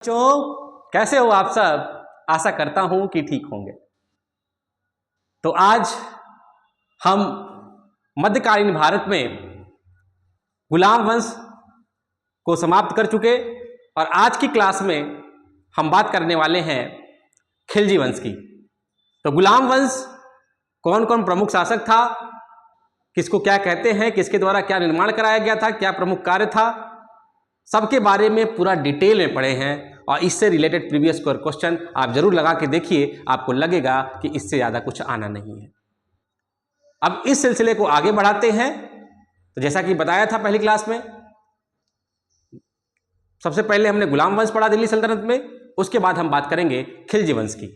बच्चों, कैसे हो आप सब? आशा करता हूं कि ठीक होंगे। तो आज हम मध्यकालीन भारत में गुलाम वंश को समाप्त कर चुके और आज की क्लास में हम बात करने वाले हैं खिलजी वंश की। तो गुलाम वंश कौन कौन प्रमुख शासक था, किसको क्या कहते हैं, किसके द्वारा क्या निर्माण कराया गया था, क्या प्रमुख कार्य था, सबके बारे में पूरा डिटेल में पढ़े हैं। और इससे रिलेटेड प्रीवियस क्वेश्चन आप जरूर लगा के देखिए, आपको लगेगा कि इससे ज़्यादा कुछ आना नहीं है। अब इस सिलसिले को आगे बढ़ाते हैं। तो जैसा कि बताया था पहली क्लास में, सबसे पहले हमने गुलाम वंश पढ़ा दिल्ली सल्तनत में, उसके बाद हम बात करेंगे खिलजी वंश की।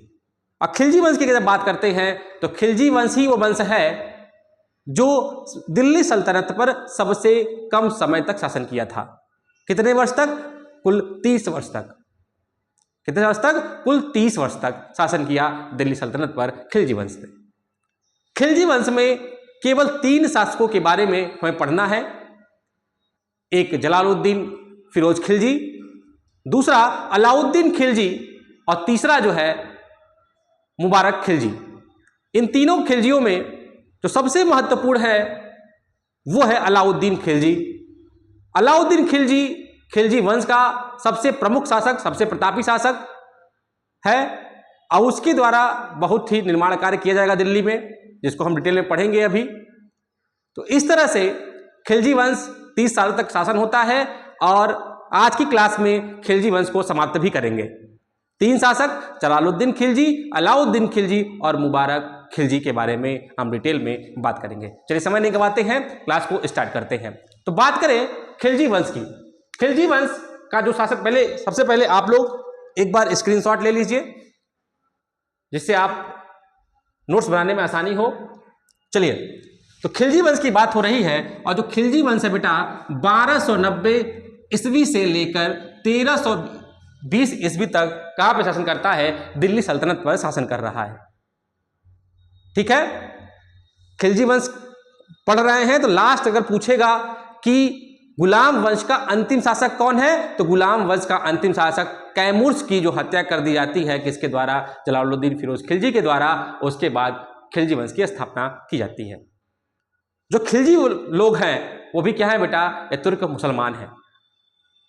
और खिलजी वंश की जब बात करते हैं तो खिलजी वंश ही वो वंश है जो दिल्ली सल्तनत पर सबसे कम समय तक शासन किया था। कितने वर्ष तक? कुल 30 वर्ष तक। कितने वर्ष तक? कुल 30 वर्ष तक शासन किया दिल्ली सल्तनत पर खिलजी वंश ने। खिलजी वंश में केवल 3 शासकों के बारे में हमें पढ़ना है। एक जलालुद्दीन फिरोज खिलजी, दूसरा अलाउद्दीन खिलजी और तीसरा जो है मुबारक खिलजी। इन तीनों खिलजियों में जो सबसे महत्वपूर्ण है वो है अलाउद्दीन खिलजी। अलाउद्दीन खिलजी खिलजी वंश का सबसे प्रमुख शासक, सबसे प्रतापी शासक है और उसके द्वारा बहुत ही निर्माण कार्य किया जाएगा दिल्ली में, जिसको हम डिटेल में पढ़ेंगे अभी। तो इस तरह से खिलजी वंश 30 साल तक शासन होता है और आज की क्लास में खिलजी वंश को समाप्त भी करेंगे। 3 शासक जलालुद्दीन खिलजी, अलाउद्दीन खिलजी और मुबारक खिलजी के बारे में हम डिटेल में बात करेंगे। चलिए समय नहीं गवाते हैं, क्लास को स्टार्ट करते हैं। तो बात करें खिलजी वंश की। खिलजी वंश का जो शासक, सबसे पहले आप लोग एक बार स्क्रीनशॉट ले लीजिए जिससे आप नोट्स बनाने में आसानी हो। चलिए, तो खिलजी वंश की बात हो रही है और जो खिलजी वंश है बेटा 1290 ईस्वी से लेकर 1320 ईस्वी तक कहां पे शासन करता है? दिल्ली सल्तनत पर शासन कर रहा है। ठीक है, खिलजी वंश पढ़ रहे हैं तो लास्ट अगर पूछेगा कि गुलाम वंश का अंतिम शासक कौन है, तो गुलाम वंश का अंतिम शासक कैमूर्स की जो हत्या कर दी जाती है, किसके द्वारा? जलालुद्दीन फिरोज खिलजी के द्वारा। उसके बाद खिलजी वंश की स्थापना की जाती है। जो खिलजी लोग हैं वो भी क्या है बेटा? ये तुर्क मुसलमान है।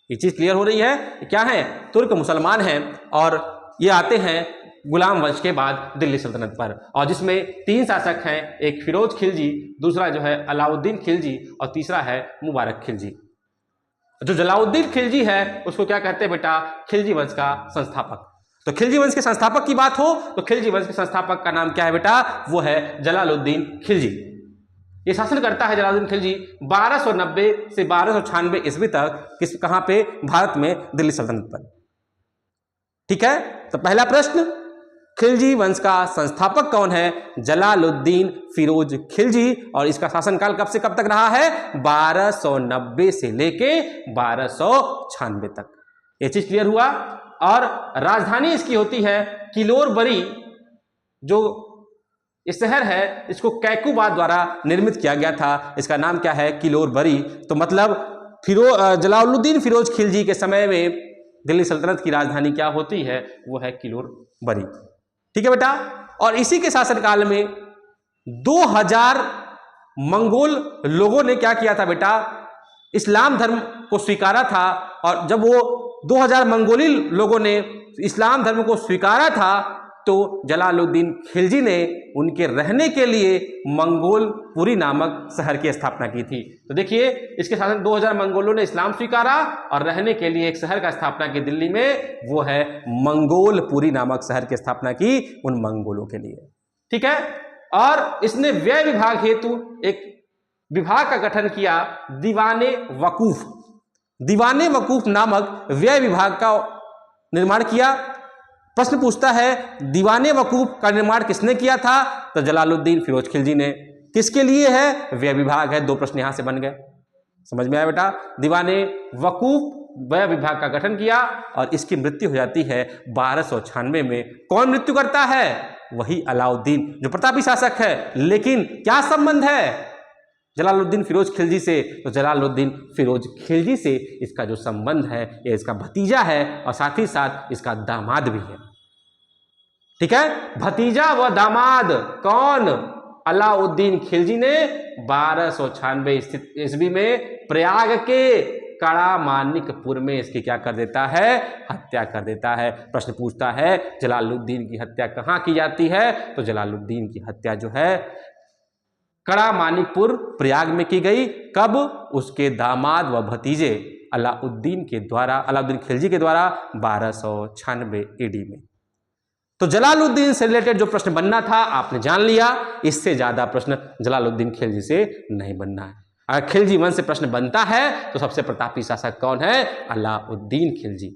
ये चीज क्लियर हो रही है? क्या है? तुर्क मुसलमान हैं और ये आते हैं गुलाम वंश के बाद दिल्ली सल्तनत पर, और जिसमें 3 शासक हैं, एक फिरोज खिलजी, दूसरा जो है अलाउद्दीन खिलजी और तीसरा है मुबारक खिलजी। जो जलालुद्दीन खिलजी है उसको क्या कहते हैं बेटा? खिलजी वंश का संस्थापक। तो खिलजी वंश के संस्थापक की बात हो तो खिलजी वंश के संस्थापक का नाम क्या है बेटा? वो है जलालुद्दीन खिलजी। ये शासन करता है जलालुद्दीन खिलजी 1290 से 1296 ईस्वी तक। कहां पे? भारत में, दिल्ली सल्तनत पर। ठीक है, तो पहला प्रश्न, खिलजी वंश का संस्थापक कौन है? जलालुद्दीन फिरोज खिलजी। और इसका शासनकाल कब से कब तक रहा है? 1290 से लेके 1296 तक। ये चीज क्लियर हुआ। और राजधानी इसकी होती है किलोर बरी। जो इस शहर है इसको कैकुबा द्वारा निर्मित किया गया था। इसका नाम क्या है? किलोर बरी। तो मतलब जलालुद्दीन फिरोज खिलजी के समय में दिल्ली सल्तनत की राजधानी क्या होती है? वो है किलोर बरी। ठीक है बेटा। और इसी के शासनकाल में 2000 मंगोल लोगों ने क्या किया था बेटा? इस्लाम धर्म को स्वीकारा था। और जब वो 2000 मंगोली लोगों ने इस्लाम धर्म को स्वीकारा था तो जलालुद्दीन खिलजी ने उनके रहने के लिए मंगोलपुरी नामक शहर की स्थापना की थी। तो देखिए, इसके शासन 2000 मंगोलों ने इस्लाम स्वीकारा और रहने के लिए एक शहर का स्थापना की दिल्ली में, वो है मंगोलपुरी नामक शहर की स्थापना की उन मंगोलों के लिए। ठीक है। और इसने व्यय विभाग हेतु एक विभाग का गठन किया, दीवाने वकूफ। दीवाने वकूफ नामक व्यय विभाग का निर्माण किया। प्रश्न पूछता है दीवाने वकूफ का निर्माण किसने किया था? तो जलालुद्दीन फिरोज खिलजी ने। किसके लिए है? व्यय विभाग है। 2 प्रश्न यहां से बन गए। समझ में आया बेटा? दीवाने वकूफ व्यय विभाग का गठन किया और इसकी मृत्यु हो जाती है 1296 में। कौन मृत्यु करता है? वही अलाउद्दीन, जो प्रतापी शासक है। लेकिन क्या संबंध है? जलालुद्दीन फिरोज खिलजी से, तो जलालुद्दीन फिरोज खिलजी से इसका जो संबंध है ये इसका भतीजा है और साथ ही साथ इसका दामाद भी है। ठीक है, भतीजा व दामाद कौन? अलाउद्दीन खिलजी ने 1296 स्थित ईस्वी में प्रयाग के कड़ामानिकपुर में इसकी क्या कर देता है? हत्या कर देता है। प्रश्न पूछता है जलालुद्दीन की हत्या कहाँ की जाती है? तो जलालुद्दीन की हत्या जो है कड़ामानिकपुर प्रयाग में की गई। कब? उसके दामाद व भतीजे अलाउद्दीन खिलजी के द्वारा 1296 ईडी में। तो जलालुद्दीन से रिलेटेड जो प्रश्न बनना था आपने जान लिया, इससे ज्यादा प्रश्न जलालुद्दीन खिलजी से नहीं बनना है। अगर खिलजी वंश से प्रश्न बनता है तो सबसे प्रतापी शासक कौन है? अलाउद्दीन खिलजी।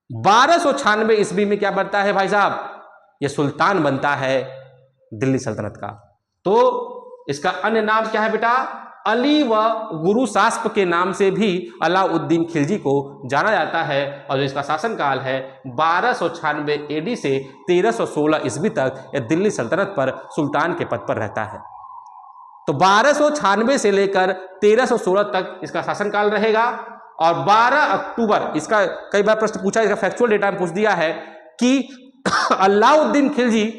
1296 ईस्वी में क्या बनता है भाई साहब? ये सुल्तान बनता है दिल्ली सल्तनत का। तो इसका अन्य नाम क्या है बेटा? अली व गुरु सास्प के नाम से भी अलाउद्दीन खिलजी को जाना जाता है। और जो इसका शासनकाल है 1296 एडी से 1316 ईस्वी तक यह दिल्ली सल्तनत पर सुल्तान के पद पर रहता है। तो 1296 से लेकर 1316 तक इसका शासनकाल रहेगा। और 12 अक्टूबर, इसका कई बार प्रश्न पूछा, इसका फैक्चुअल डेटा में पूछ दिया है कि अलाउद्दीन खिलजी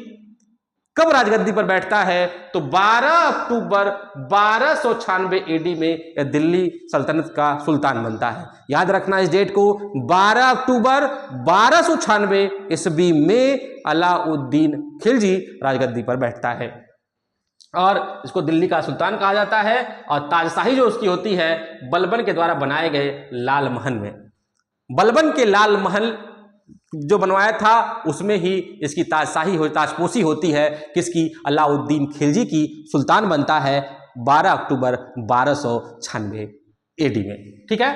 कब राजगद्दी पर बैठता है? तो 12 अक्टूबर 1296 एडी में दिल्ली सल्तनत का सुल्तान बनता है। याद रखना इस डेट को, 12 अक्टूबर 1296 ईस्वी में अलाउद्दीन खिलजी राजगद्दी पर बैठता है और इसको दिल्ली का सुल्तान कहा जाता है। और ताजशाही जो उसकी होती है बलबन के द्वारा बनाए गए लाल महल में। बलबन के लाल महल जो बनवाया था उसमें ही इसकी ताजपोशी होती है। किसकी? अलाउद्दीन खिलजी की। सुल्तान बनता है 12 अक्टूबर 1296 एडी में। ठीक है,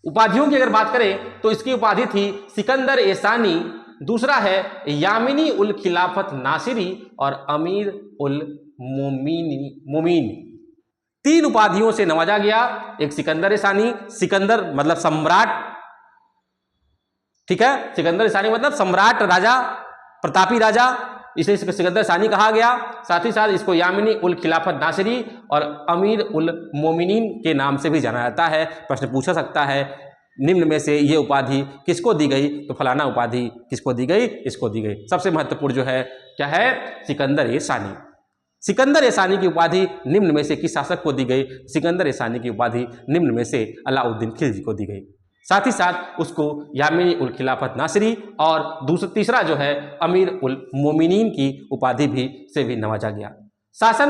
उपाधियों की अगर बात करें तो इसकी उपाधि थी सिकंदर एसानी, दूसरा है यामिनी उल खिलाफत नासिरी और अमीर उल मोमीन। 3 उपाधियों से नवाजा गया। एक सिकंदर एसानी, सिकंदर मतलब सम्राट, ठीक है, सिकंदर ईसानी मतलब सम्राट, राजा, प्रतापी राजा, इसलिए इसको सिकंदर ईसानी कहा गया। साथ ही साथ इसको यामिनी उल खिलाफत नासिरी और अमीर उल मोमिनीन के नाम से भी जाना जाता है। प्रश्न पूछा सकता है निम्न में से ये उपाधि किसको दी गई? तो फलाना उपाधि किसको दी गई? इसको दी गई। सबसे महत्वपूर्ण जो है क्या है? सिकंदर ईसानी। सिकंदर ईसानी की उपाधि निम्न में से किस शासक को दी गई? सिकंदर ईसानी की उपाधि निम्न में से अलाउद्दीन खिलजी को दी गई। साथ ही साथ उसको यामिनी उल खिलाफत नासिरी और तीसरा जो है अमीर उल मोमिनीन की उपाधि भी से भी नवाजा गया। शासन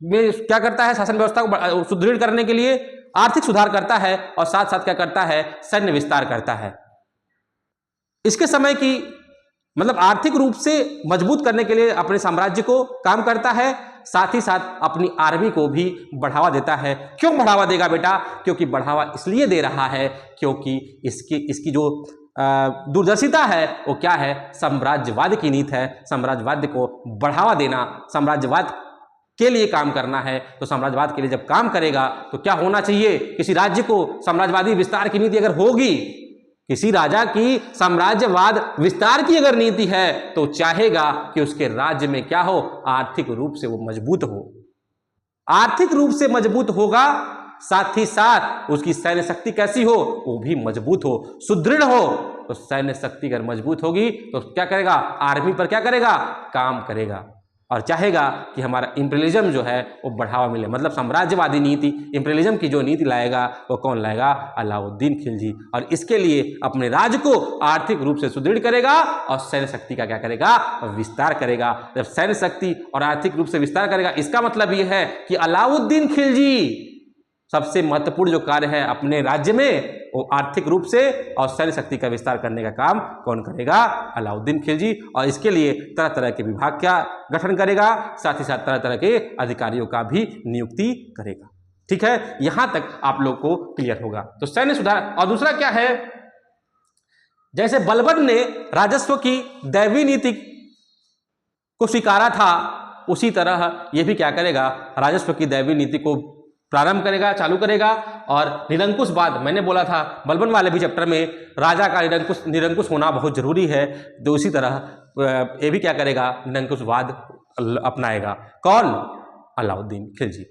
में क्या करता है? शासन व्यवस्था को सुदृढ़ करने के लिए आर्थिक सुधार करता है और साथ साथ क्या करता है? सैन्य विस्तार करता है। इसके समय की मतलब आर्थिक रूप से मजबूत करने के लिए अपने साम्राज्य को काम करता है, साथ ही साथ अपनी आर्मी को भी बढ़ावा देता है। क्यों बढ़ावा देगा बेटा? क्योंकि बढ़ावा इसलिए दे रहा है क्योंकि इसकी जो दूरदर्शिता है वो क्या है? साम्राज्यवाद की नीति है। साम्राज्यवाद को बढ़ावा देना, साम्राज्यवाद के लिए काम करना है। तो साम्राज्यवाद के लिए जब काम करेगा तो क्या होना चाहिए? किसी राज्य को साम्राज्यवादी विस्तार की नीति अगर होगी, किसी राजा की साम्राज्यवाद विस्तार की अगर नीति है तो चाहेगा कि उसके राज्य में क्या हो? आर्थिक रूप से वो मजबूत हो। आर्थिक रूप से मजबूत होगा, साथ ही साथ उसकी सैन्य शक्ति कैसी हो? वो भी मजबूत हो, सुदृढ़ हो। तो सैन्य शक्ति अगर मजबूत होगी तो क्या करेगा? आर्मी पर क्या करेगा? काम करेगा और चाहेगा कि हमारा इंपीरियलिज्म जो है वो बढ़ावा मिले। मतलब साम्राज्यवादी नीति, इंपीरियलिज्म की जो नीति लाएगा वो कौन लाएगा? अलाउद्दीन खिलजी। और इसके लिए अपने राज्य को आर्थिक रूप से सुदृढ़ करेगा और सैन्य शक्ति का क्या करेगा? विस्तार करेगा। जब सैन्य शक्ति और आर्थिक रूप से विस्तार करेगा, इसका मतलब ये है कि अलाउद्दीन खिलजी सबसे महत्वपूर्ण जो कार्य है अपने राज्य में वो आर्थिक रूप से और सैन्य शक्ति का विस्तार करने का काम कौन करेगा? अलाउद्दीन खिलजी। और इसके लिए तरह तरह के विभाग का गठन करेगा, साथ ही साथ तरह तरह के अधिकारियों का भी नियुक्ति करेगा। ठीक है, यहां तक आप लोग को क्लियर होगा। तो सैन्य सुधार। और दूसरा क्या है? जैसे बलबन ने राजस्व की दैवीय नीति को स्वीकारा था, उसी तरह यह भी क्या करेगा? राजस्व की दैवीय नीति को प्रारंभ करेगा, चालू करेगा। और निरंकुशवाद, मैंने बोला था बलबन वाले भी चैप्टर में, राजा का निरंकुश होना बहुत जरूरी है। तो उसी तरह ये भी क्या करेगा? निरंकुशवाद अपनाएगा। कौन? अलाउद्दीन खिलजी।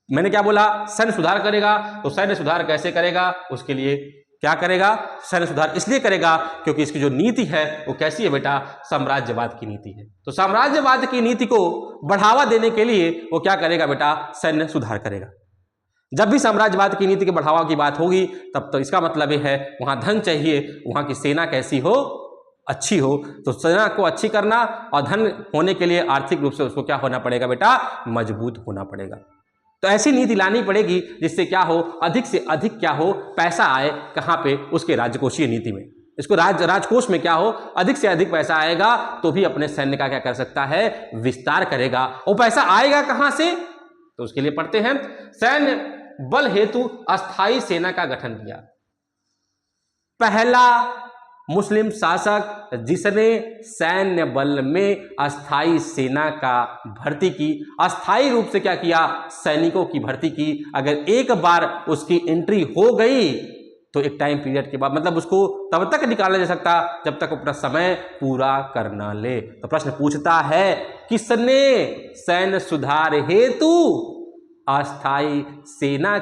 मैंने क्या बोला, सैन्य सुधार करेगा, तो सैन्य सुधार कैसे करेगा, उसके लिए क्या करेगा, सैन्य सुधार इसलिए करेगा क्योंकि इसकी जो नीति है वो कैसी है बेटा, साम्राज्यवाद की नीति है। तो साम्राज्यवाद की नीति को बढ़ावा देने के लिए वो क्या करेगा बेटा, सैन्य सुधार करेगा। जब भी साम्राज्यवाद की नीति के बढ़ावा की बात होगी तब तो इसका मतलब यह है वहां धन चाहिए, वहां की सेना कैसी हो, अच्छी हो। तो सेना को अच्छी करना और धन होने के लिए आर्थिक रूप से उसको क्या होना पड़ेगा बेटा, मजबूत होना पड़ेगा। तो ऐसी नीति लानी पड़ेगी जिससे क्या हो, अधिक से अधिक क्या हो, पैसा आए, कहां पे, उसके राजकोषीय नीति में। इसको राजकोष में क्या हो, अधिक से अधिक पैसा आएगा तो भी अपने सैन्य का क्या कर सकता है, विस्तार करेगा। और पैसा आएगा कहां से, तो उसके लिए पढ़ते हैं, सैन्य बल हेतु अस्थाई सेना का गठन किया। पहला मुस्लिम शासक जिसने सैन्य बल में अस्थाई सेना का भर्ती की, अस्थाई रूप से क्या किया, सैनिकों की भर्ती की। अगर एक बार उसकी एंट्री हो गई तो एक टाइम पीरियड के बाद, मतलब उसको तब तक निकाला जा सकता जब तक अपना समय पूरा करना ले। तो प्रश्न पूछता है, किसने सैन्य सुधार हेतु अस्थाई सेना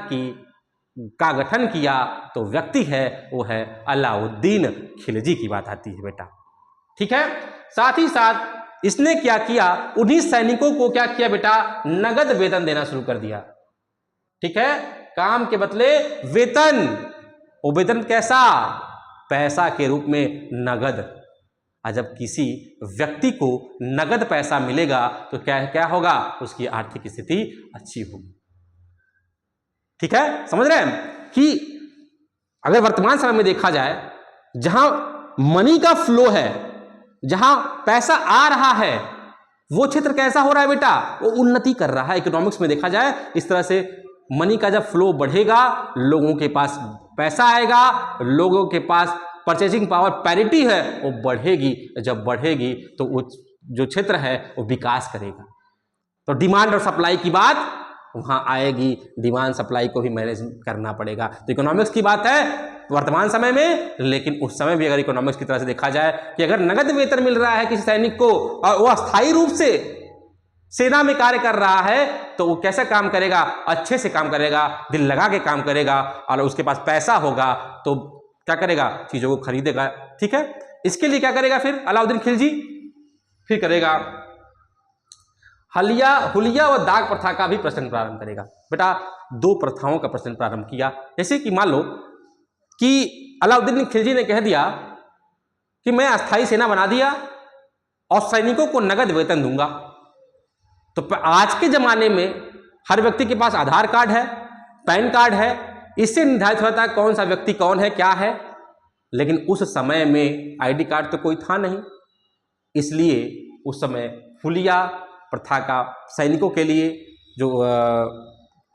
का गठन किया, तो व्यक्ति है वो है अलाउद्दीन खिलजी की बात आती है बेटा। ठीक है, साथ ही साथ इसने क्या किया, उन्हीं सैनिकों को क्या किया बेटा, नगद वेतन देना शुरू कर दिया। ठीक है, काम के बदले वेतन। वो वेतन कैसा, पैसा के रूप में नगद। जब किसी व्यक्ति को नगद पैसा मिलेगा तो क्या क्या होगा, उसकी आर्थिक स्थिति अच्छी होगी। ठीक है, समझ रहे हैं कि अगर वर्तमान समय में देखा जाए, जहां मनी का फ्लो है, जहां पैसा आ रहा है, वो क्षेत्र कैसा हो रहा है बेटा, वो उन्नति कर रहा है। इकोनॉमिक्स में देखा जाए इस तरह से, मनी का जब फ्लो बढ़ेगा, लोगों के पास पैसा आएगा, लोगों के पास परचेसिंग पावर पैरिटी है वो बढ़ेगी। जब बढ़ेगी तो वो जो क्षेत्र है वो विकास करेगा। तो डिमांड और सप्लाई की बात वहां आएगी, डिमांड सप्लाई को भी मैनेज करना पड़ेगा। तो इकोनॉमिक्स की बात है वर्तमान समय में, लेकिन उस समय भी अगर इकोनॉमिक्स की तरह से देखा जाए कि अगर नगद वेतन मिल रहा है किसी सैनिक को और वो अस्थायी रूप से सेना में कार्य कर रहा है, तो वो कैसे काम करेगा, अच्छे से काम करेगा, दिल लगा के काम करेगा, और उसके पास पैसा होगा तो क्या करेगा, चीजों को खरीदेगा। ठीक है, इसके लिए क्या करेगा फिर अलाउद्दीन खिलजी, फिर करेगा हुलिया व दाग प्रथा का भी प्रचलन प्रारंभ करेगा। बेटा दो प्रथाओं का प्रचलन प्रारंभ किया। जैसे कि मान लो कि अलाउद्दीन खिलजी ने कह दिया कि मैं अस्थाई सेना बना दिया और सैनिकों को नगद वेतन दूंगा। तो आज के जमाने में हर व्यक्ति के पास आधार कार्ड है, पैन कार्ड है, इससे निर्धारित होता है कौन सा व्यक्ति कौन है, क्या है। लेकिन उस समय में आईडी कार्ड तो कोई था नहीं, इसलिए उस समय हुलिया प्रथा का सैनिकों के लिए, जो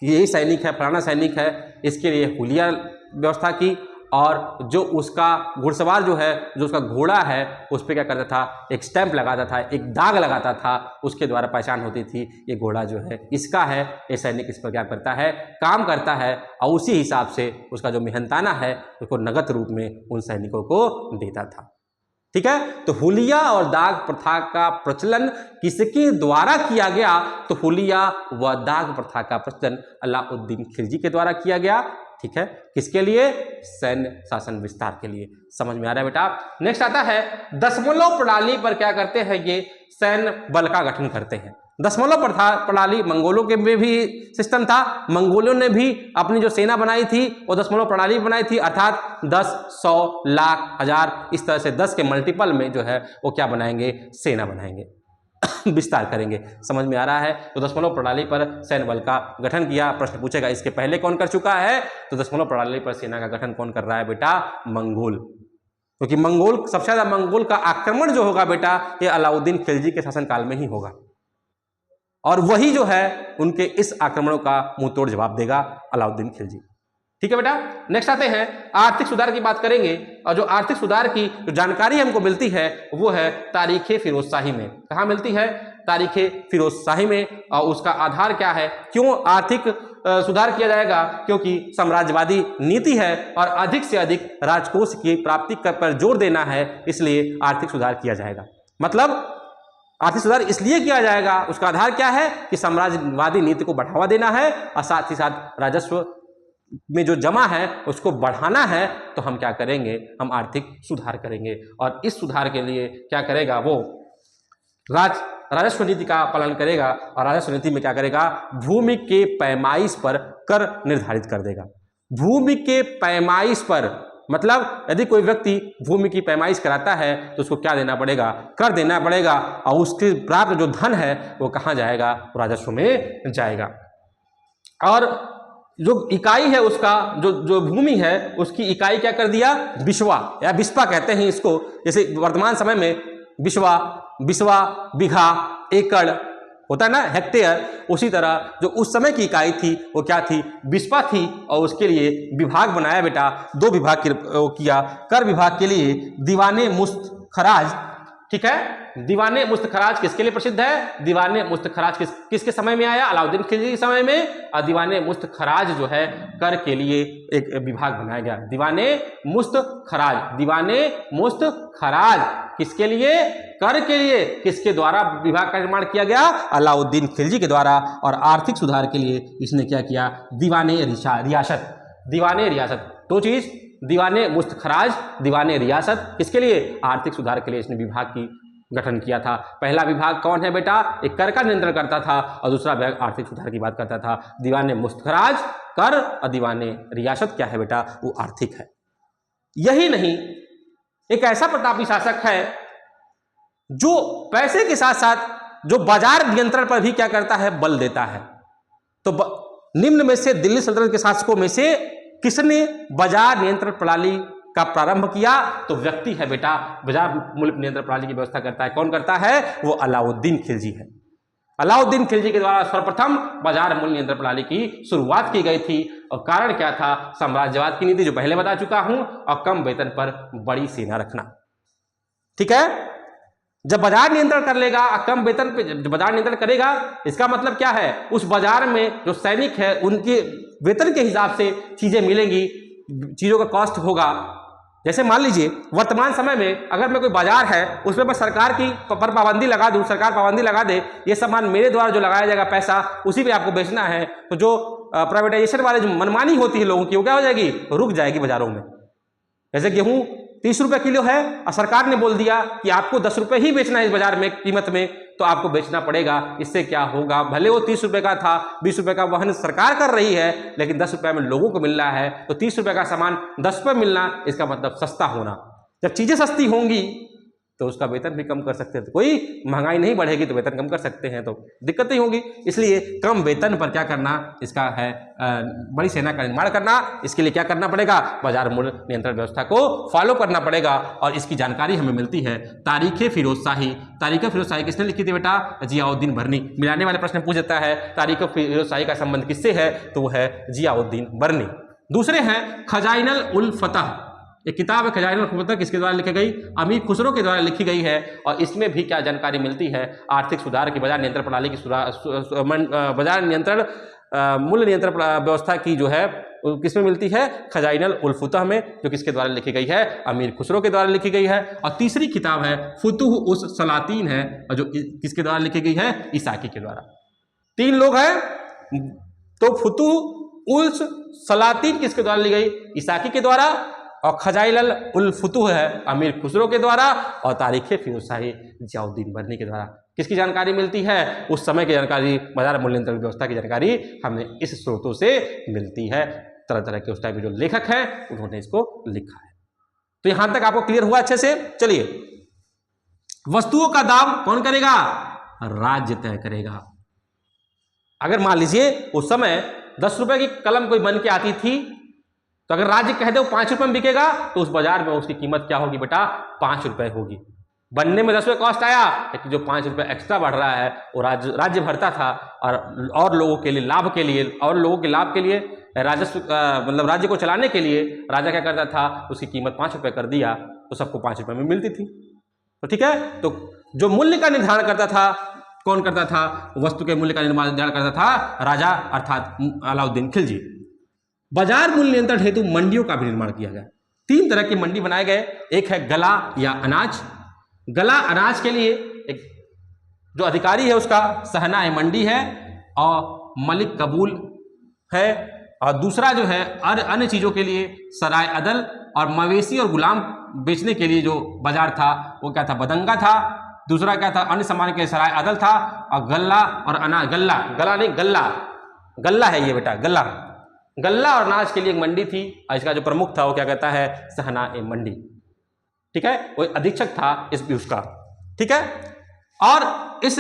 यही सैनिक है, फलाना सैनिक है, इसके लिए हुलिया व्यवस्था की। और जो उसका घुड़सवार जो है, जो उसका घोड़ा है, उस पर क्या करता था, एक स्टैंप लगाता था, एक दाग लगाता था, उसके द्वारा पहचान होती थी ये घोड़ा जो है इसका है, ये सैनिक इस पर क्या करता है, काम करता है। और उसी हिसाब से उसका जो मेहनताना है उसको नगद रूप में उन सैनिकों को देता था। ठीक है, तो हुलिया और दाग प्रथा का प्रचलन किसके द्वारा किया गया, तो हुलिया व दाग प्रथा का प्रचलन अलाउद्दीन खिलजी के द्वारा किया गया। ठीक है, किसके लिए, सैन्य शासन विस्तार के लिए। समझ में आ रहा है बेटा। नेक्स्ट आता है दशमलव प्रणाली पर क्या करते हैं, ये सैन्य बल का गठन करते हैं। दशमलव प्रणाली मंगोलों के में भी सिस्टम था, मंगोलों ने भी अपनी जो सेना बनाई थी वो दशमलव प्रणाली बनाई थी, अर्थात 10, 100, लाख, हजार, इस तरह से 10 के मल्टीपल में जो है वो क्या बनाएंगे, सेना बनाएंगे, विस्तार करेंगे। समझ में आ रहा है। तो दशमलव प्रणाली पर सैन्य बल का गठन किया। प्रश्न पूछेगा इसके पहले कौन कर चुका है, तो दशमलव प्रणाली पर सेना का गठन कौन कर रहा है बेटा, मंगोल। क्योंकि मंगोल सबसे ज्यादा मंगोल का आक्रमण जो होगा बेटा ये अलाउद्दीन खिलजी के शासनकाल में ही होगा, और वही जो है उनके इस आक्रमणों का मुंह तोड़ जवाब देगा अलाउद्दीन खिलजी। ठीक है बेटा। नेक्स्ट आते हैं आर्थिक सुधार की बात करेंगे, और जो आर्थिक सुधार की जो जानकारी हमको मिलती है वो है तारीखे फिरोजशाही में। कहाँ मिलती है, तारीखे फिरोजशाही में। और उसका आधार क्या है, क्यों आर्थिक सुधार किया जाएगा, क्योंकि साम्राज्यवादी नीति है और अधिक से अधिक राजकोष की प्राप्ति पर जोर देना है, इसलिए आर्थिक सुधार किया जाएगा। मतलब आर्थिक सुधार इसलिए किया जाएगा, उसका आधार क्या है कि साम्राज्यवादी नीति को बढ़ावा देना है और साथ ही साथ राजस्व में जो जमा है उसको बढ़ाना है। तो हम क्या करेंगे, हम आर्थिक सुधार करेंगे और इस सुधार के लिए क्या करेगा, वो राजस्व नीति का पालन करेगा और राजस्व नीति में क्या करेगा, भूमि के पैमाइश पर कर निर्धारित कर देगा। भूमि के पैमाइश पर मतलब यदि कोई व्यक्ति भूमि की पैमाइश कराता है तो उसको क्या देना पड़ेगा, कर देना पड़ेगा और उसके प्राप्त जो धन है वो कहाँ जाएगा, राजस्व में जाएगा। और जो इकाई है उसका, जो भूमि है उसकी इकाई क्या कर दिया, बिस्वा या बिस्पा कहते हैं इसको। जैसे वर्तमान समय में बिस्वा, बीघा, एकड़ होता है ना, हेक्टेयर, उसी तरह जो उस समय की इकाई थी वो क्या थी, बिस्पा थी। और उसके लिए विभाग बनाया बेटा, 2 विभाग किया। कर विभाग के लिए दीवाने मुस्त खराज, ठीक है। दीवाने मुस्त खराज किसके लिए प्रसिद्ध है, दीवाने मुस्त खराज किसके समय में आया, अलाउद्दीन खिलजी के समय में। और दीवाने मुस्त खराज जो है कर के लिए एक विभाग बनाया गया, दीवाने मुस्त खराज। दीवाने मुस्त खराज किसके लिए, कर के लिए। किसके द्वारा विभाग का निर्माण किया गया, अलाउद्दीन खिलजी के द्वारा। और आर्थिक सुधार के लिए इसने क्या किया, दीवाने रियासत। दीवाने रियासत 2 चीज, दीवाने मुस्त खराज, दीवाने रियासत, किसके लिए, आर्थिक सुधार के लिए इसने विभाग की गठन किया था। पहला विभाग कौन है बेटा, एक कर का नियंत्रण करता था और दूसरा विभाग आर्थिक सुधार की बात करता था। दीवाने मुस्तखराज कर और दीवाने रियासत क्या है बेटा, वो आर्थिक है। यही नहीं, एक ऐसा प्रतापी शासक है जो पैसे के साथ साथ जो बाजार नियंत्रण पर भी क्या करता है, बल देता है। तो निम्न में से दिल्ली सल्तनत के शासकों में से किसने बाजार नियंत्रण प्रणाली का प्रारंभ किया, तो व्यक्ति है बेटा, बाजार मूल्य नियंत्रण प्रणाली की व्यवस्था करता है। कौन करता है, वो अलाउद्दीन खिलजी है। अलाउद्दीन खिलजी के द्वारा सर्वप्रथम बाजार मूल्य नियंत्रण प्रणाली की शुरुआत की गई थी। और कारण क्या था, साम्राज्यवाद की नीति जो पहले बता चुका हूं, और कम वेतन पर बड़ी सेना रखना। ठीक है, जब बाजार नियंत्रण कर लेगा, कम वेतन पे जब बाजार नियंत्रण करेगा, इसका मतलब क्या है, उस बाजार में जो सैनिक है उनके वेतन के हिसाब से चीजें मिलेंगी, चीजों का कॉस्ट होगा। जैसे मान लीजिए वर्तमान समय में अगर मैं कोई बाजार है उसमें मैं सरकार की पर पाबंदी लगा दूं, सरकार पाबंदी लगा दे, ये सामान मेरे द्वारा जो लगाया जाएगा पैसा उसी पे आपको बेचना है, तो जो प्राइवेटाइजेशन वाले जो मनमानी होती है लोगों की, वो क्या हो जाएगी, रुक जाएगी बाजारों में। जैसे गेहूं 30 रुपए किलो है और सरकार ने बोल दिया कि आपको 10 रुपए ही बेचना है इस बाजार में कीमत में, तो आपको बेचना पड़ेगा। इससे क्या होगा, भले वो 30 रुपए का था, 20 रुपए का वहन सरकार कर रही है, लेकिन 10 रुपए में लोगों को मिल रहा है, तो 30 रुपए का सामान 10 रुपए मिलना, इसका मतलब सस्ता होना। जब चीजें सस्ती होंगी तो उसका वेतन भी कम कर सकते हैं। तो कोई महंगाई नहीं बढ़ेगी तो वेतन कम कर सकते हैं, तो दिक्कत नहीं होगी। इसलिए कम वेतन पर क्या करना, इसका है बड़ी सेना का निर्माण करना। इसके लिए क्या करना पड़ेगा, बाजार मूल्य नियंत्रण व्यवस्था को फॉलो करना पड़ेगा। और इसकी जानकारी हमें मिलती है तारीख फिरोजशाही। तारीख फिरोजशाही किसने लिखी थी बेटा, जियाउद्दीन बरनी। मिलाने वाले प्रश्न पूछ देता है तारीख फिरोजशाही का संबंध किससे है, तो वो है जियाउद्दीन बरनी। दूसरे हैं खजाइनुल उल फतह। एक किताब है खजाइनुल उल फतह, किसके द्वारा लिखी गई, अमीर खुसरो के द्वारा लिखी गई है। और इसमें भी क्या जानकारी मिलती है, आर्थिक सुधार की, बाजार नियंत्रण प्रणाली की, बाजार नियंत्रण मूल्य नियंत्रण व्यवस्था की जो है किसमें मिलती है, खजाइनुल उल फतह में, जो किसके द्वारा लिखी गई है, अमीर खुसरो के द्वारा लिखी गई है। और तीसरी किताब है फुतुह उस सलातीन है, और जो किसके द्वारा लिखी गई है, इसाकी के द्वारा। 3 लोग हैं, तो फुतुह उस सलातीन किसके द्वारा ली गई, इसाकी के द्वारा, और खजाइनुल उल फतह है अमीर खुसरो के द्वारा, और तारीख फिरोजशाही जियाउद्दीन बरनी के द्वारा। किसकी जानकारी मिलती है, उस समय की जानकारी, बाजार मूल्य नियंत्रण व्यवस्था की जानकारी हमें इस स्रोतों से मिलती है। तरह तरह के उस टाइम में जो लेखक हैं उन्होंने इसको लिखा है। तो यहां तक आपको क्लियर हुआ अच्छे से। चलिए, वस्तुओं का दाम कौन करेगा, राज्य तय करेगा। अगर मान लीजिए उस समय 10 रुपए की कलम कोई बन के आती थी, तो अगर राज्य कह दे वो 5 रुपए में बिकेगा, तो उस बाजार में उसकी कीमत क्या होगी बेटा, 5 रुपए होगी। बनने में 10 रुपए कॉस्ट आया, लेकिन जो 5 रुपए एक्स्ट्रा बढ़ रहा है वो राज्य भरता था। और लोगों के लिए लाभ के लिए, और लोगों के लाभ के लिए, राजस्व मतलब राज्य को चलाने के लिए राजा क्या करता था, उसकी कीमत 5 रुपए कर दिया, तो सबको 5 रुपए में मिलती थी। तो ठीक है, तो जो मूल्य का निर्धारण करता था, कौन करता था, वस्तु के मूल्य का निर्धारण करता था राजा, अर्थात अलाउद्दीन खिलजी। बाजार मूल्य नियंत्रण हेतु मंडियों का भी निर्माण किया गया। 3 तरह की मंडी बनाए गए। एक है गला या अनाज। गला अनाज के लिए एक जो अधिकारी है उसका सहना-ए-मंडी है और मलिक काफूर है, और दूसरा जो है अन्य चीज़ों के लिए सराय अदल, और मवेशी और गुलाम बेचने के लिए जो बाजार था वो क्या था, बदंगा था। दूसरा क्या था, अन्य सामान के लिए सराय अदल था। और गल्ला और अनाज, गला नहीं गल्ला है ये बेटा, गल्ला और अनाज के लिए एक मंडी थी, और इसका जो प्रमुख था वो क्या कहता है, सहना-ए-मंडी। ठीक है, वो अधीक्षक था इस उसका। ठीक है, और इस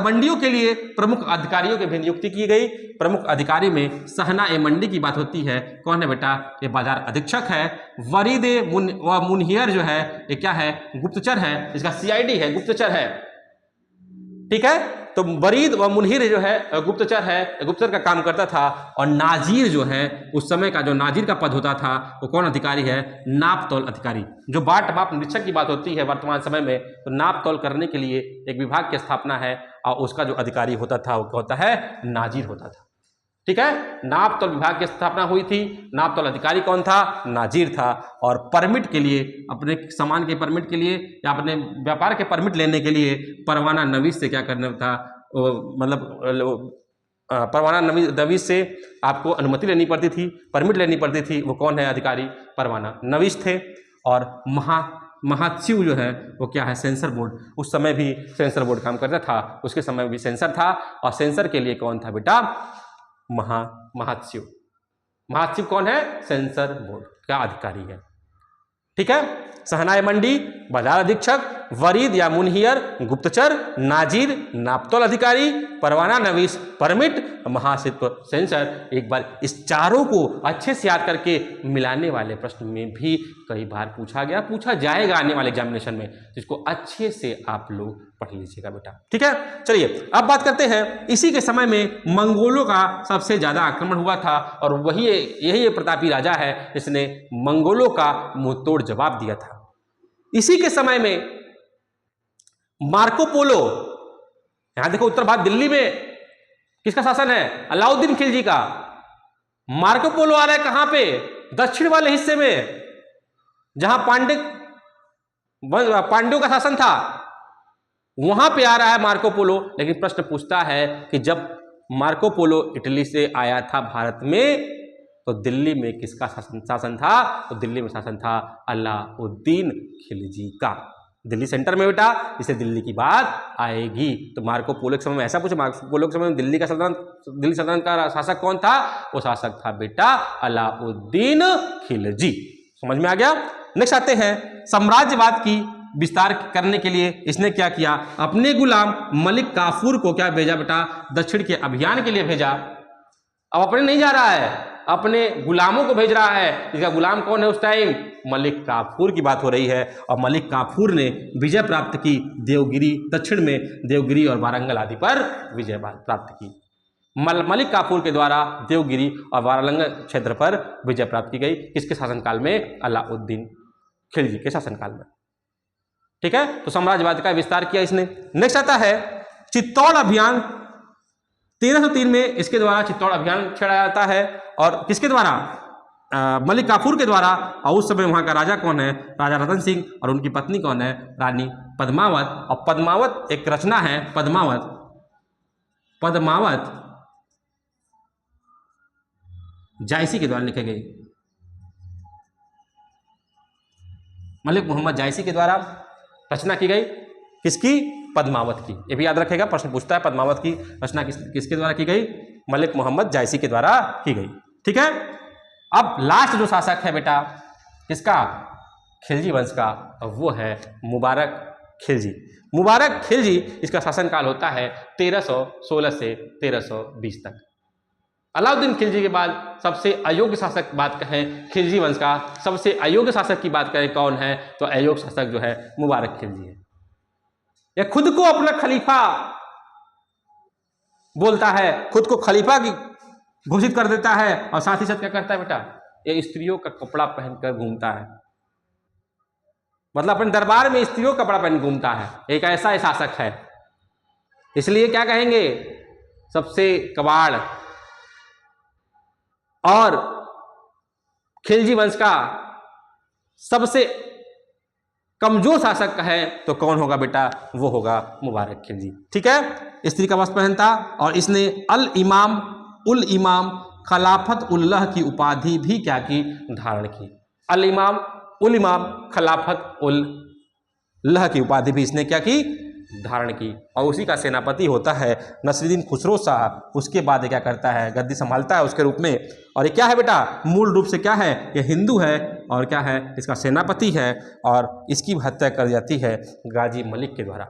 मंडियों के लिए प्रमुख अधिकारियों की भी नियुक्ति की गई। प्रमुख अधिकारी में सहना-ए-मंडी की बात होती है, कौन है बेटा, ये बाजार अधीक्षक है। वरीद मुनहियर जो है ये क्या है, गुप्तचर है, इसका सीआईडी है, गुप्तचर है। ठीक है, तो वरीद व मुनहिर जो है गुप्तचर है, गुप्तचर का काम करता था। और नाजीर जो है, उस समय का जो नाजीर का पद होता था वो कौन अधिकारी है, नाप तौल अधिकारी। जो बाट माप निरीक्षक की बात होती है वर्तमान समय में, तो नाप तौल करने के लिए एक विभाग की स्थापना है, और उसका जो अधिकारी होता था वो होता है, नाजीर होता था। ठीक है, नाप तौल विभाग की स्थापना हुई थी। नाप तौल अधिकारी कौन था, नाजीर था। और परमिट के लिए, अपने सामान के परमिट के लिए या अपने व्यापार के परमिट लेने के लिए परवाना नवीस से क्या करना था, मतलब परवाना नवीस से आपको अनुमति लेनी पड़ती थी, परमिट लेनी पड़ती थी। वो कौन है अधिकारी, परवाना नवीस थे। और महात्स्यु जो है वो क्या है, सेंसर बोर्ड। उस समय भी सेंसर बोर्ड काम करता था, उसके समय भी सेंसर था। और सेंसर के लिए कौन था बेटा, महात्स्यु कौन है, सेंसर बोर्ड का अधिकारी है। ठीक है, सहना-ए-मंडी बाजार अधीक्षक, वरीद या मुनहियर गुप्तचर, नाजीर नापतोल अधिकारी, परवाना नवीस परमिट, महासित्व सेंसर। एक बार इस चारों को अच्छे से याद करके मिलाने वाले प्रश्न में भी कई बार पूछा जाएगा आने वाले एग्जामिनेशन में, जिसको अच्छे से आप लोग पढ़ लीजिएगा बेटा। ठीक है, चलिए अब बात करते हैं। इसी के समय में मंगोलों का सबसे ज्यादा आक्रमण हुआ था, और यही प्रतापी राजा है जिसने मंगोलों का मुंहतोड़ जवाब दिया था। इसी के समय में मार्को पोलो, यहां देखो उत्तर भारत दिल्ली में किसका शासन है, अलाउद्दीन खिलजी का। मार्को पोलो आ रहा है कहां पे, दक्षिण वाले हिस्से में, जहां पांड्यों का शासन था, वहां पे आ रहा है मार्को पोलो। लेकिन प्रश्न पूछता है कि जब मार्को पोलो इटली से आया था भारत में, तो दिल्ली में किसका शासन था, तो दिल्ली में शासन था अलाउद्दीन खिलजी का। दिल्ली सेंटर में बेटा, इसे दिल्ली की बात आएगी। तो मार्को पोलो के समय में ऐसा पूछे, मार्को पोलो के समय में दिल्ली सल्तनत का शासक कौन था, वो शासक था बेटा अलाउद्दीन खिलजी। समझ में आ गया। नेक्स्ट आते हैं, साम्राज्यवाद की विस्तार करने के लिए इसने क्या किया, अपने गुलाम मलिक काफूर को क्या भेजा बेटा, दक्षिण के अभियान के लिए भेजा। अब अपने नहीं जा रहा है, अपने गुलामों को भेज रहा है। इसका गुलाम कौन है उस टाइम, मलिक काफूर की बात हो रही है। और मलिक काफूर ने विजय प्राप्त की देवगिरी, दक्षिण में देवगिरी और वारंगल आदि पर विजय प्राप्त की। मलिक काफूर के द्वारा देवगिरी और वारंगल क्षेत्र पर विजय प्राप्त की गई। किसके शासनकाल में, अलाउद्दीन खिलजी के शासनकाल में। ठीक है, तो साम्राज्यवाद का विस्तार किया इसने। नेक्स्ट आता है चित्तौड़ अभियान। 1303 में इसके द्वारा चित्तौड़ अभियान छेड़ा जाता है, और किसके द्वारा, मलिक काफूर के द्वारा। और उस समय वहां का राजा कौन है, राजा रतन सिंह, और उनकी पत्नी कौन है, रानी पद्मावत। और पद्मावत एक रचना है, पद्मावत जायसी के द्वारा लिखी गई, मलिक मोहम्मद जायसी के द्वारा रचना की गई। किसकी, पद्मावत की। ये भी याद रखेगा, प्रश्न पूछता है पद्मावत की रचना किसके द्वारा की गई, मलिक मोहम्मद जायसी के द्वारा की गई। ठीक है, अब लास्ट जो शासक है बेटा किसका, खिलजी वंश का, वो है मुबारक खिलजी। मुबारक खिलजी, इसका शासनकाल होता है 1316 से 1320 तक। अलाउद्दीन खिलजी के बाद सबसे अयोग्य शासक बात कहें, खिलजी वंश का सबसे अयोग्य शासक की बात करें कौन है, तो अयोग्य शासक जो है मुबारक खिलजी है। यह खुद को अपना खलीफा बोलता है, खुद को खलीफा की घोषित कर देता है, और साथ ही साथ क्या करता है बेटा, ये स्त्रियों का कपड़ा पहनकर घूमता है। मतलब अपने दरबार में स्त्रियों का कपड़ा पहन घूमता है। एक ऐसा शासक है, इसलिए क्या कहेंगे, सबसे कबाड़। और खिलजी वंश का सबसे कमजोर शासक है तो कौन होगा बेटा, वो होगा मुबारक खिलजी। ठीक है, स्त्री का वस्त्र पहनता और इसने उल इमाम खिलाफत उल्लाह की उपाधि भी क्या की, धारण की। अल इमाम उल इमाम खिलाफत उल्लाह की उपाधि भी इसने क्या की, धारण की। और उसी का सेनापति होता है नसीरुद्दीन खुसरो शाह। उसके बाद क्या करता है, गद्दी संभालता है उसके रूप में। और ये क्या है बेटा, मूल रूप से क्या है, ये हिंदू है और क्या है, इसका सेनापति है और इसकी हत्या कर जाती है गाजी मलिक के द्वारा।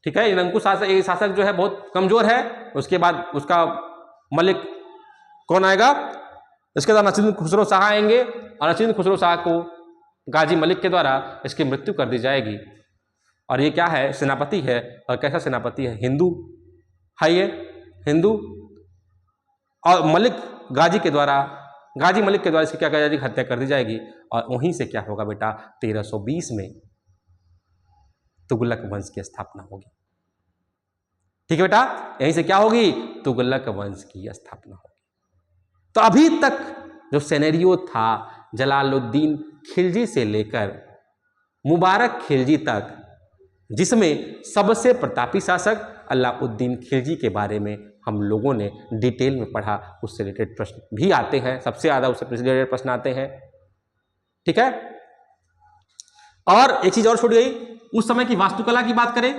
ठीक है, निरंकुश शासक जो है बहुत कमजोर है। उसके बाद उसका मलिक कौन आएगा, इसके बाद नसीरुद्दीन खुसरो शाह आएंगे और नसीरुद्दीन खुसरो शाह को गाजी मलिक के द्वारा इसकी मृत्यु कर दी जाएगी। और ये क्या है, सेनापति है। और कैसा सेनापति है, हिंदू है ये, हिंदू। और गाजी मलिक के द्वारा इसकी क्या कर जाएगी, हत्या कर दी जाएगी। और वहीं से क्या होगा बेटा, 1320 में तुगलक वंश की स्थापना होगी। ठीक है बेटा, यहीं से क्या होगी, तुगलक वंश की स्थापना होगी। तो अभी तक जो सिनेरियो था जलालुद्दीन खिलजी से लेकर मुबारक खिलजी तक, जिसमें सबसे प्रतापी शासक अलाउद्दीन खिलजी के बारे में हम लोगों ने डिटेल में पढ़ा, उससे रिलेटेड प्रश्न भी आते हैं, सबसे ज़्यादा उससे रिलेटेड प्रश्न आते हैं। ठीक है, और एक चीज़ और छूट गई, उस समय की वास्तुकला की बात करें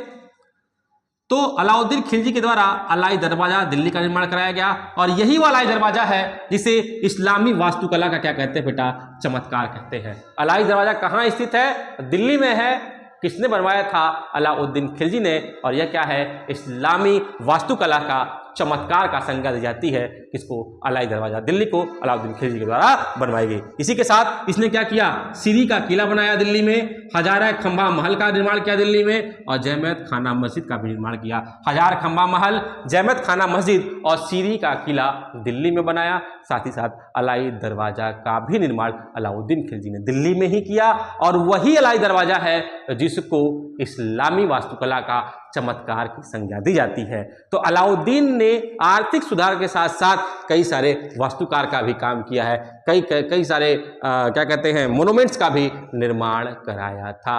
तो अलाउद्दीन खिलजी के द्वारा अलाई दरवाजा दिल्ली का निर्माण कराया गया। और यही वो अलाई दरवाजा है जिसे इस्लामी वास्तुकला का क्या कहते हैं बेटा, चमत्कार कहते हैं। अलाई दरवाजा कहाँ स्थित है, दिल्ली में है। किसने बनवाया था, अलाउद्दीन खिलजी ने। और यह क्या है, इस्लामी वास्तुकला का चमत्कार का संज्ञा दी जाती है। किसको, अलाई दरवाजा दिल्ली को अलाउद्दीन खिलजी के द्वारा बनवाई गई। इसी के साथ इसने क्या किया, सीरी का किला बनाया दिल्ली में, हजारा खंबा महल का निर्माण किया दिल्ली में, और जैमत खाना मस्जिद का भी निर्माण किया। हजार खंबा महल, जैमत खाना मस्जिद और सीरी का किला दिल्ली में बनाया। साथ ही साथ अलाई दरवाजा का भी निर्माण अलाउद्दीन खिलजी ने दिल्ली में ही किया। और वही अलाई दरवाजा है जिसको इस्लामी वास्तुकला का चमत्कार की संज्ञा दी जाती है। तो अलाउद्दीन ने आर्थिक सुधार के साथ साथ कई सारे वास्तुकार का भी काम किया है, कई सारे क्या कहते हैं, मोनुमेंट्स का भी निर्माण कराया था,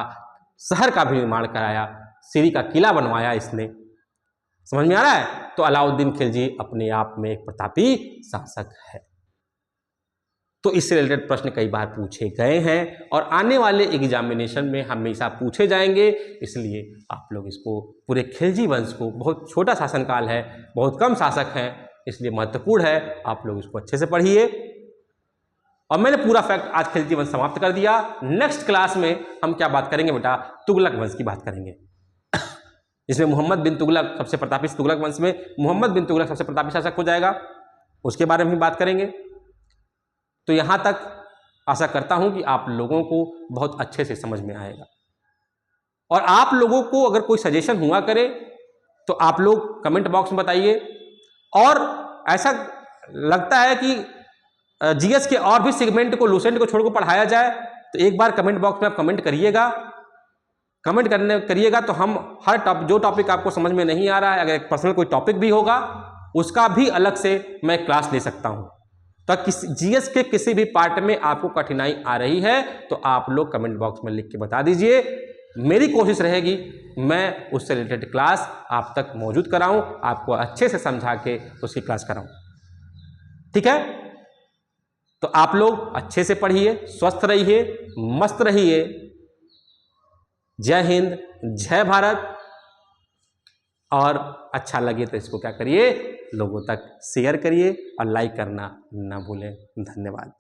शहर का भी निर्माण कराया, सीरी का किला बनवाया इसने। समझ में आ रहा है? तो अलाउद्दीन खिलजी अपने आप में एक प्रतापी शासक है। तो इससे रिलेटेड प्रश्न कई बार पूछे गए हैं और आने वाले एग्जामिनेशन में हमेशा पूछे जाएंगे। इसलिए आप लोग इसको, पूरे खिलजी वंश को, बहुत छोटा शासनकाल है, बहुत कम शासक हैं, इसलिए महत्वपूर्ण है, आप लोग इसको अच्छे से पढ़िए। और मैंने पूरा फैक्ट आज खिलजी वंश समाप्त कर दिया। नेक्स्ट क्लास में हम क्या बात करेंगे बेटा, तुगलक वंश की बात करेंगे। इसमें मोहम्मद बिन तुगलक सबसे प्रतापी, तुगलक वंश में मोहम्मद बिन तुगलक सबसे प्रतापी शासक हो जाएगा, उसके बारे में भी बात करेंगे। तो यहाँ तक आशा करता हूँ कि आप लोगों को बहुत अच्छे से समझ में आएगा। और आप लोगों को अगर कोई सजेशन हुआ करे तो आप लोग कमेंट बॉक्स में बताइए। और ऐसा लगता है कि जीएस के और भी सेगमेंट को, लूसेंट को छोड़ को पढ़ाया जाए, तो एक बार कमेंट बॉक्स में आप कमेंट करिएगा। कमेंट करिएगा तो हम हर जो टॉपिक आपको समझ में नहीं आ रहा है, अगर एक पर्सनल कोई टॉपिक भी होगा उसका भी अलग से मैं क्लास ले सकता हूँ। तो जीएस के किसी भी पार्ट में आपको कठिनाई आ रही है तो आप लोग कमेंट बॉक्स में लिख के बता दीजिए। मेरी कोशिश रहेगी मैं उससे रिलेटेड क्लास आप तक मौजूद कराऊं, आपको अच्छे से समझा के उसकी क्लास कराऊं। ठीक है, तो आप लोग अच्छे से पढ़िए, स्वस्थ रहिए, मस्त रहिए। जय हिंद, जय भारत। और अच्छा लगे तो इसको क्या करिए, लोगों तक शेयर करिए और लाइक करना ना भूलें। धन्यवाद।